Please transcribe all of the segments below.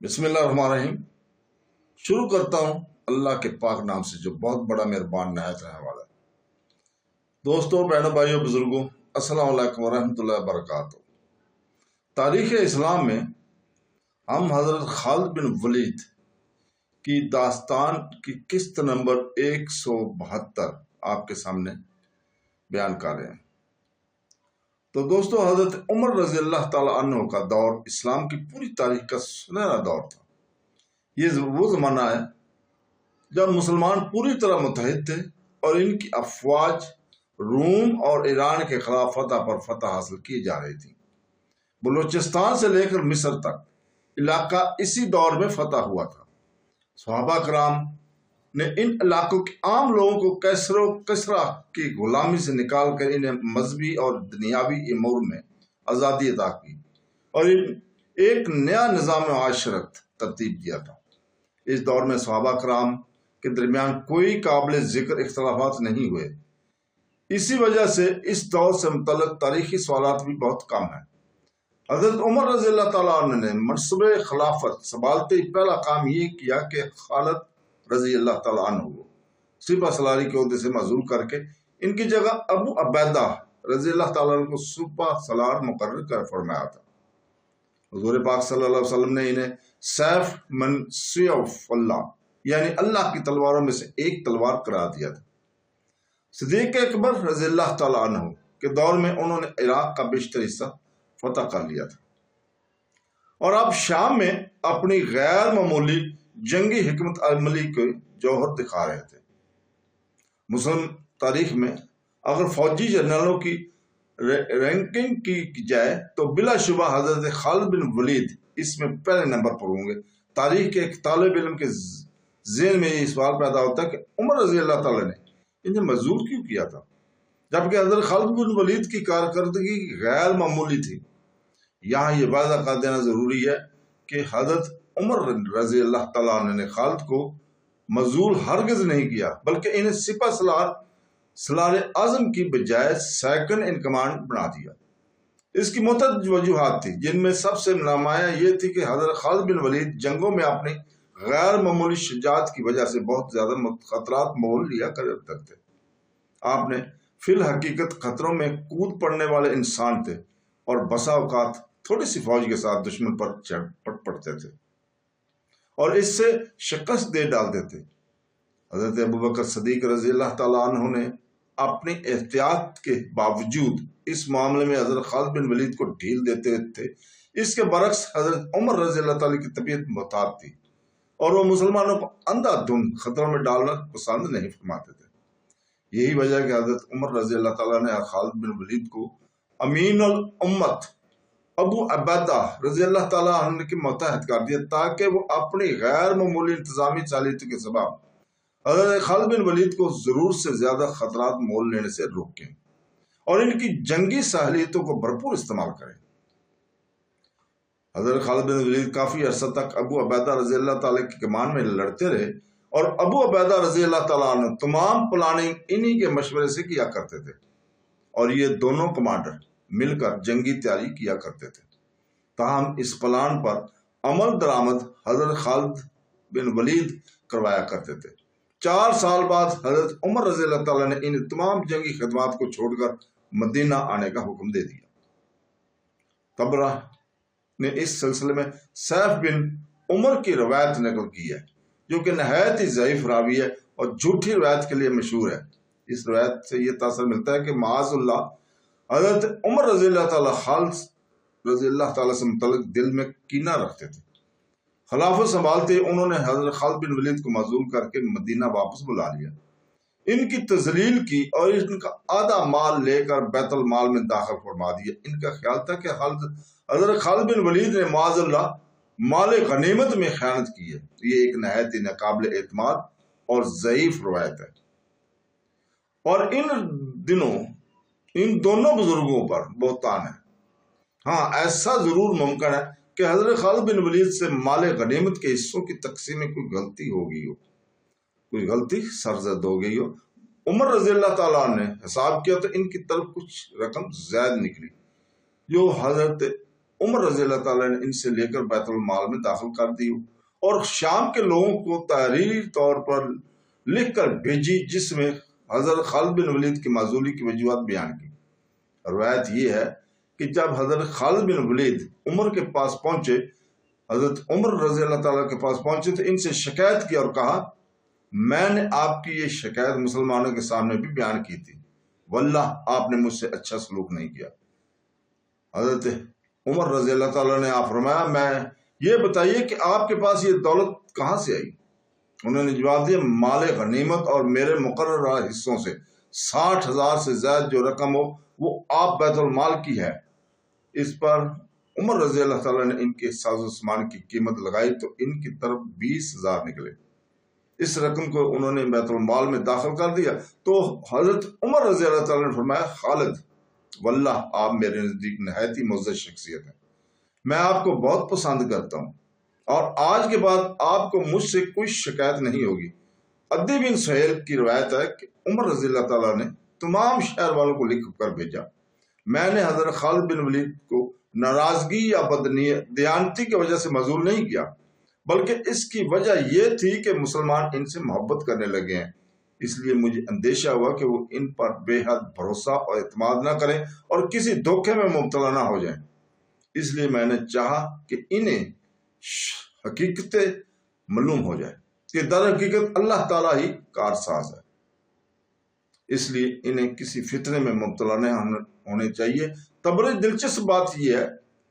بسم اللہ الرحمن الرحیم۔ شروع کرتا ہوں اللہ کے پاک نام سے جو بہت بڑا مہربان نہایت رحم والا ہے۔ دوستوں، بہنوں، بھائیوں، بزرگوں، السلام علیکم ورحمۃ اللہ وبرکاتہ۔ تاریخ اسلام میں ہم حضرت خالد بن ولید کی داستان کی قسط نمبر 172 آپ کے سامنے بیان کر رہے ہیں۔ تو دوستو، حضرت عمر رضی اللہ تعالیٰ عنہ کا دور اسلام کی پوری تاریخ کا سنہرا دور تھا۔ یہ وہ زمانہ ہے جب مسلمان پوری طرح متحد تھے اور ان کی افواج روم اور ایران کے خلاف فتح پر فتح حاصل کی جا رہی تھی۔ بلوچستان سے لے کر مصر تک علاقہ اسی دور میں فتح ہوا تھا۔ صحابہ کرام نے ان علاقوں کے عام لوگوں کو کیسر و کسرا کی غلامی سے نکال کر انہیں مذہبی اور دنیاوی امور میں آزادی عطا کی اور ایک نیا نظام معاشرت ترتیب دیا تھا۔ اس دور میں صحابہ کرام کے درمیان کوئی قابل ذکر اختلافات نہیں ہوئے۔ اسی وجہ سے اس دور سے متعلق تاریخی سوالات بھی بہت کم ہیں۔ حضرت عمر رضی اللہ تعالیٰ عنہ نے منصب خلافت سنبھالتے ہی پہلا کام یہ کیا کہ خالد رضی اللہ تعالیٰ عنہ کو سپہ سالاری کے عہدے سے معزول کر کے ان کی جگہ ابو عبیدہ رضی اللہ تعالیٰ عنہ کو سپہ سالار مقرر کر فرمایا تھا۔ حضور پاک صلی اللہ علیہ وسلم نے انہیں سیف من سیوف اللہ یعنی اللہ کی تلواروں میں سے ایک تلوار قرار دیا تھا۔ صدیق اکبر رضی اللہ تعالیٰ عنہ کے دور میں انہوں نے عراق کا بیشتر حصہ فتح کر لیا تھا اور اب شام میں اپنی غیر معمولی جنگی حکمت عملی کے جوہر دکھا رہے تھے۔ مسلم تاریخ میں اگر فوجی جنرلوں کی رینکنگ کی جائے تو بلا شبہ حضرت خالد بن ولید اس میں پہلے نمبر پر ہوں گے۔ تاریخ کے ایک طالب علم کے ذہن میں یہ سوال پیدا ہوتا ہے کہ عمر رضی اللہ تعالیٰ نے انہیں معزول کیوں کیا تھا جبکہ حضرت خالد بن ولید کی کارکردگی غیر معمولی تھی۔ یہاں یہ واضح کر دینا ضروری ہے کہ حضرت عمر رضی اللہ تعالیٰ عنہ نے خالد کو معزول ہرگز نہیں کیا بلکہ انہیں سپہ سالار اعظم کی بجائے سیکنڈ ان کمانڈ بنا دیا۔ اس کی متعدد وجوہات تھی جن میں سب سے نمایاں یہ تھی کہ حضرت خالد بن ولید جنگوں میں اپنی غیر معمولی شجاعت کی وجہ سے بہت زیادہ خطرات مول لیا کرتے تھے۔ آپ نے فی الحقیقت خطروں میں کود پڑنے والے انسان تھے اور بسا اوقات تھوڑی سی فوج کے ساتھ دشمن پر پٹ پڑتے تھے اور اس سے شکست دے ڈالتے تھے۔ حضرت ابوبکر صدیق رضی اللہ تعالیٰ عنہ نے اپنی احتیاط کے باوجود اس معاملے میں حضرت خالد بن ولید کو ڈھیل دیتے تھے۔ اس کے برعکس حضرت عمر رضی اللہ تعالیٰ کی طبیعت محتاط تھی اور وہ مسلمانوں کو اندھا دھند خطروں میں ڈالنا پسند نہیں فرماتے تھے۔ یہی وجہ ہے کہ حضرت عمر رضی اللہ تعالیٰ نے خالد بن ولید کو امین الامت ابو عبیدہ رضی اللہ تعالیٰ عنہ کے متحد کر دیا تاکہ وہ اپنی غیر معمولی انتظامی صلاحیتوں کے سبب حضرت خالد بن ولید کو ضرورت سے زیادہ خطرات مول لینے سے روکیں اور ان کی جنگی صلاحیتوں کو بھرپور استعمال کریں۔ حضرت خالد بن ولید کافی عرصہ تک ابو عبیدہ رضی اللہ تعالیٰ کی کمان میں لڑتے رہے اور ابو عبیدہ رضی اللہ تعالیٰ عنہ تمام پلاننگ انہی کے مشورے سے کیا کرتے تھے اور یہ دونوں کمانڈر مل کر جنگی تیاری کیا کرتے تھے۔ تاہم اس پلان پر عمل درآمد حضرت خالد بن ولید کروایا کرتے تھے۔ 4 سال بعد حضرت عمر رضی اللہ تعالیٰ نے ان تمام جنگی خدمات کو چھوڑ کر مدینہ آنے کا حکم دے دیا۔ طبرہ نے اس سلسلے میں سیف بن عمر کی روایت نقل کی ہے جو کہ نہایت ہی ضعیف راوی ہے اور جھوٹی روایت کے لیے مشہور ہے۔ اس روایت سے یہ تاثر ملتا ہے کہ معاذ اللہ حضرت عمر رضی اللہ تعالیٰ خالد رضی اللہ تعالیٰ سے متعلق دل میں کینہ رکھتے تھے۔ خلافت سنبھالتے انہوں نے حضرت خالد بن ولید کو معزول کر کے مدینہ واپس بلا لیا، ان کی تذلیل کی اور ان کا آدھا مال لے کر بیت المال میں داخل فرما دیا۔ ان کا خیال تھا کہ حضرت خالد بن ولید نے معاذ اللہ مال غنیمت میں خیانت کی ہے۔ یہ ایک نہایت ہی ناقابل اعتماد اور ضعیف روایت ہے اور ان دنوں ان دونوں بزرگوں پر بہتان ہے۔ ہاں، ایسا ضرور ممکن ہے کہ حضرت خالد بن ولید سے مال غنیمت کے حصوں کی تقسیم میں کوئی غلطی ہو گئی ہو، کوئی غلطی سرزد ہو گئی ہو۔ عمر رضی اللہ تعالیٰ نے حساب کیا تو ان کی طرف کچھ رقم زائد نکلی جو حضرت عمر رضی اللہ تعالیٰ نے ان سے لے کر بیت المال میں داخل کر دی اور شام کے لوگوں کو تحریری طور پر لکھ کر بھیجی، جس میں حضرت خالد بن ولید کی معزولی کی وجوہات بیان کی۔ روایت یہ ہے کہ جب حضرت خالد بن ولید عمر کے پاس پہنچے، حضرت عمر رضی اللہ تعالیٰ کے پاس پہنچے تو ان سے شکایت کی اور کہا، میں نے آپ کی یہ شکایت مسلمانوں کے سامنے بھی بیان کی تھی، واللہ آپ نے مجھ سے اچھا سلوک نہیں کیا۔ حضرت عمر رضی اللہ تعالیٰ نے آپ فرمایا، میں یہ بتائیے کہ آپ کے پاس یہ دولت کہاں سے آئی؟ انہوں نے جواب دیا، مال غنیمت اور میرے مقررہ حصوں سے 60,000 سے زائد جو رقم ہو وہ آپ بیت المال کی ہے۔ اس پر عمر رضی اللہ تعالیٰ نے ان کے ساز و سامان کی قیمت لگائی تو ان کی طرف 20,000 نکلے۔ اس رقم کو انہوں نے بیت المال میں داخل کر دیا تو حضرت عمر رضی اللہ تعالیٰ نے فرمایا، خالد، واللہ آپ میرے نزدیک نہایت ہی معزز شخصیت ہے، میں آپ کو بہت پسند کرتا ہوں اور آج کے بعد آپ کو مجھ سے کوئی شکایت نہیں ہوگی۔ عدی بن سہیل کی روایت ہے کہ عمر رضی اللہ تعالیٰ نے تمام شہر والوں کو لکھ کر بھیجا، میں نے حضرت خالد بن ولید کو ناراضگی یا بددیانتی کی وجہ سے معزول نہیں کیا، بلکہ اس کی وجہ یہ تھی کہ مسلمان ان سے محبت کرنے لگے ہیں، اس لیے مجھے اندیشہ ہوا کہ وہ ان پر بے حد بھروسہ اور اعتماد نہ کریں اور کسی دھوکے میں مبتلا نہ ہو جائیں، اس لیے میں نے چاہا کہ انہیں حقیقت معلوم ہو جائے کہ در حقیقت اللہ تعالیٰ ہی کارساز ہے، اس لیے انہیں کسی فتنے میں مبتلا نہیں ہونے چاہیے۔ تبری دلچسپ بات یہ ہے،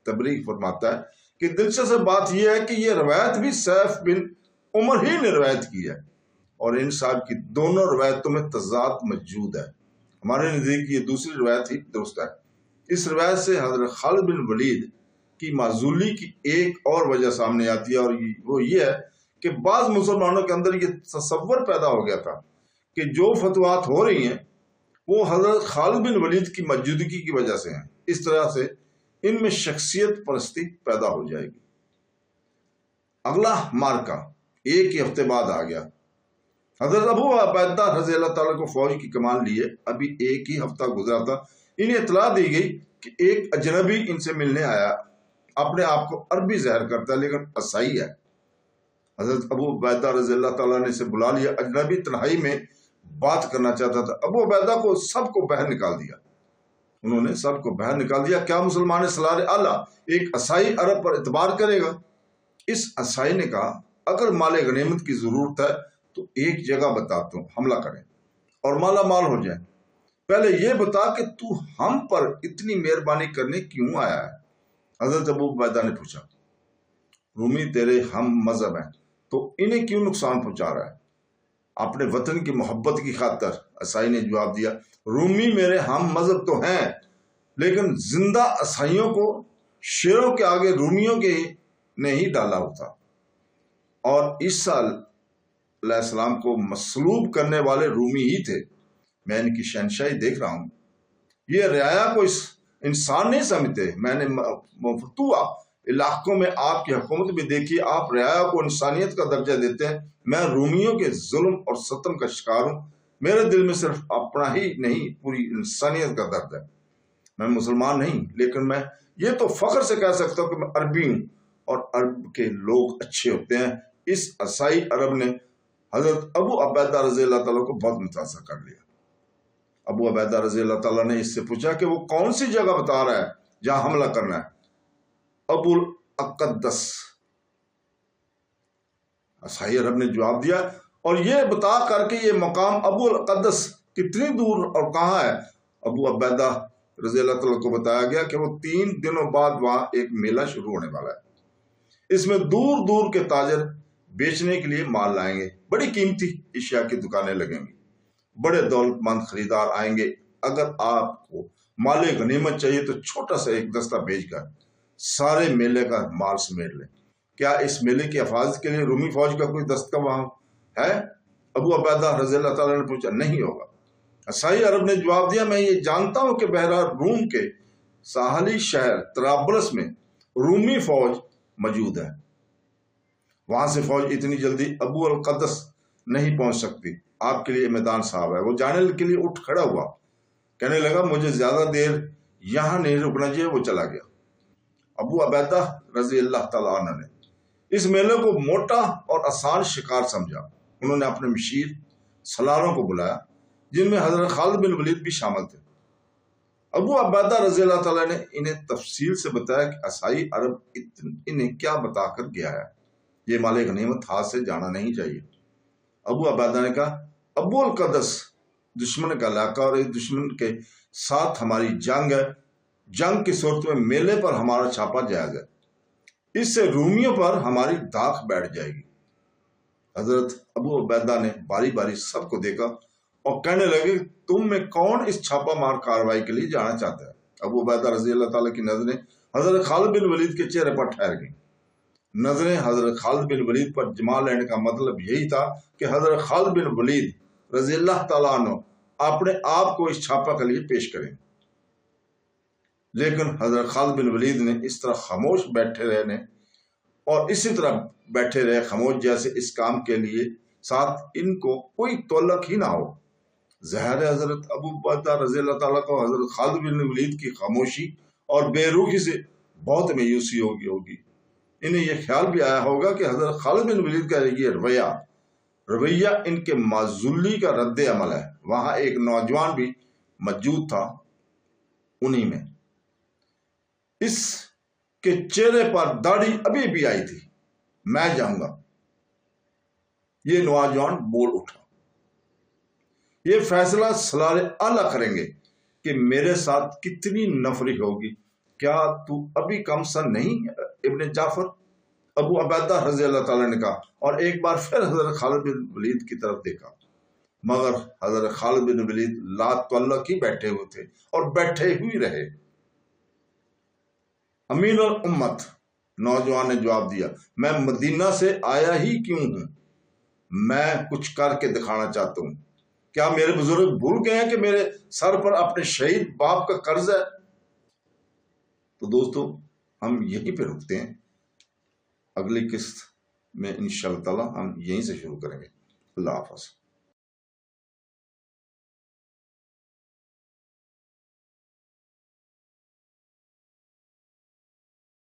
تبری فرماتا ہے کہ دلچسپ بات یہ ہے کہ یہ روایت بھی سیف بن عمر ہی نے روایت کی ہے اور ان صاحب کی دونوں روایتوں میں تضاد موجود ہے۔ ہمارے نزدیک یہ دوسری روایت ہی درست ہے۔ اس روایت سے حضرت خالد بن ولید کی معزولی کی ایک اور وجہ سامنے آتی ہے اور وہ یہ ہے کہ بعض مسلمانوں کے اندر یہ تصور پیدا ہو گیا تھا کہ جو فتویات ہو رہی ہیں وہ حضرت خالد بن ولید کی موجودگی کی وجہ سے ہیں، اس طرح سے ان میں شخصیت پرستی پیدا ہو جائے گی۔ اگلا مارکا ایک ہی ہفتے بعد آ گیا۔ حضرت ابو عبیدہ رضی اللہ تعالیٰ کو فوج کی کمان لیے ابھی ایک ہی ہفتہ گزرا تھا، انہیں اطلاع دی گئی کہ ایک اجنبی ان سے ملنے آیا، اپنے آپ کو عربی ظاہر کرتا ہے لیکن عیسائی ہے۔ حضرت ابو عبیدہ رضی اللہ تعالیٰ نے اسے بلا لیا، اجنبی تنہائی میں بات کرنا چاہتا تھا۔ ابو عبیدہ کو سب کو باہر نکال دیا، انہوں نے سب کو باہر نکال دیا، کیا مسلمان سلار اعلیٰ ایک عیسائی عرب پر اعتبار کرے گا؟ اس عیسائی نے کہا، اگر مال غنیمت کی ضرورت ہے تو ایک جگہ بتاتا ہوں، حملہ کریں اور مالا مال ہو جائیں، پہلے یہ بتا کہ تو ہم پر اتنی مہربانی کرنے کیوں آیا ہے؟ حضرت ابو عبیدہ نے پوچھا، رومی تیرے ہم مذہب ہیں تو انہیں کیوں نقصان پہنچا رہا ہے؟ اپنے وطن کی محبت کی خاطر، عیسائی نے جواب دیا، رومی میرے ہم مذہب تو ہیں لیکن زندہ عیسائیوں کو شیروں کے آگے رومیوں کے نے ہی ڈالا ہوتا، اور عیسیٰ علیہ السلام کو مصلوب کرنے والے رومی ہی تھے، میں ان کی شہنشاہی دیکھ رہا ہوں، یہ رعایا کو انسان نہیں سمجھتے، میں نے مفتوح علاقوں میں آپ کی حکومت بھی دیکھی، آپ رعایا کو انسانیت کا درجہ دیتے ہیں، میں رومیوں کے ظلم اور ستم کا شکار ہوں، میرے دل میں صرف اپنا ہی نہیں پوری انسانیت کا درد ہے، میں مسلمان نہیں لیکن میں یہ تو فخر سے کہہ سکتا ہوں کہ میں عربی ہوں اور عرب کے لوگ اچھے ہوتے ہیں۔ اس عیسائی عرب نے حضرت ابو عبیدہ رضی اللہ تعالیٰ کو بہت متاثر کر لیا۔ ابو عبیدہ رضی اللہ تعالیٰ نے اس سے پوچھا کہ وہ کون سی جگہ بتا رہا ہے جہاں حملہ کرنا ہے؟ ابو الاقدس عیسائی عرب نے جواب دیا، اور یہ بتا کر کے یہ مقام ابو الاقدس کتنی دور اور کہاں ہے؟ ابو عبیدہ رضی اللہ تعالیٰ کو بتایا گیا کہ وہ 3 دنوں بعد وہاں ایک میلہ شروع ہونے والا ہے، اس میں دور دور کے تاجر بیچنے کے لیے مال لائیں گے، بڑی قیمتی اشیاء کی دکانیں لگیں گی، بڑے دولت مند خریدار آئیں گے، اگر آپ کو مال غنیمت چاہیے تو چھوٹا سا ایک دستہ بھیج کر سارے میلے کا مال سمیٹ لیں۔ کیا اس میلے کی حفاظت کے لیے رومی فوج کا کوئی دستہ وہاں ہے؟ ابو عبیدہ رضی اللہ تعالیٰ نے پوچھا، نہیں ہوگا۔ عیسائی عرب نے جواب دیا، میں یہ جانتا ہوں کہ بحیرہ روم کے ساحلی شہر طرابلس میں رومی فوج موجود ہے، وہاں سے فوج اتنی جلدی ابو الاقدس نہیں پہنچ سکتی، آپ کے لیے میدان صاحب ہے۔ وہ جانے کے لیے اٹھ کھڑا ہوا، کہنے لگا، مجھے زیادہ دیر یہاں نہیں رکنا چاہیے، وہ چلا گیا۔ ابو عبیدہ رضی اللہ تعالیٰ عنہ نے اس میلے کو موٹا اور آسان شکار سمجھا۔ انہوں نے اپنے مشیر سلاروں کو بلایا، جن میں حضرت خالد بن ولید بھی شامل تھے۔ ابو عبیدہ رضی اللہ تعالیٰ نے انہیں تفصیل سے بتایا کہ عیسائی عرب انہیں کیا بتا کر گیا ہے، یہ مال غنیمت ہاتھ سے جانا نہیں چاہیے۔ ابو عبیدہ نے کہا، ابو القدس دشمن کا علاقہ اور اس دشمن کے ساتھ ہماری جنگ ہے، جنگ کی صورت میں میلے پر ہمارا چھاپا جائز ہے، اس سے رومیوں پر ہماری دھاک بیٹھ جائے گی۔ حضرت ابو عبیدہ نے باری باری سب کو دیکھا اور کہنے لگے، تم میں کون اس چھاپا مار کاروائی کے لیے جانا چاہتا ہے؟ ابو عبیدہ رضی اللہ تعالیٰ کی نظریں حضرت خالد بن ولید کے چہرے پر ٹھہر گئیں۔ نظریں حضرت خالد بن ولید پر جما لینے کا مطلب یہی تھا کہ حضرت خالد بن ولید رضی اللہ تعالیٰ عنہ اپنے آپ کو اس چھاپا کے لیے پیش کریں۔ لیکن حضرت خالد بن ولید نے اس طرح خاموش بیٹھے رہنے اور اسی طرح بیٹھے رہے خاموش، جیسے اس کام کے لیے ساتھ ان کو کوئی تعلق ہی نہ ہو۔ ظاہر ہے حضرت ابو عبیدہ رضی اللہ تعالیٰ کو حضرت خالد بن ولید کی خاموشی اور بے روحی سے بہت مایوسی ہوگی۔ انہیں یہ خیال بھی آیا ہوگا کہ حضرت خالد بن ولید کا یہ رویہ ان کے معزولی کا رد عمل ہے۔ وہاں ایک نوجوان بھی موجود تھا، انہی میں اس کے چہرے پر داڑھی ابھی بھی آئی تھی۔ میں جاؤں گا، یہ نوجوان بول اٹھا۔ یہ فیصلہ سلار اعلیٰ کریں گے کہ میرے ساتھ کتنی نفری ہوگی۔ کیا تو ابھی کم سن نہیں ابن جعفر؟ ابو عبیدہ رضی اللہ تعالیٰ نے کہا، اور ایک بار پھر حضرت خالد بن ولید کی طرف دیکھا، مگر حضرت خالد بن ولید لا تعلق ہی بیٹھے ہوئے تھے اور بیٹھے ہوئی رہے۔ امین الامت نوجوان نے جواب دیا، میں مدینہ سے آیا ہی کیوں ہوں، میں کچھ کر کے دکھانا چاہتا ہوں۔ کیا میرے بزرگ بھول گئے ہیں کہ میرے سر پر اپنے شہید باپ کا قرض ہے؟ تو دوستو ہم یہیں پہ رکتے ہیں، اگلی قسط میں انشاءاللہ تعالی ہم یہیں سے شروع کریں گے۔ اللہ حافظ۔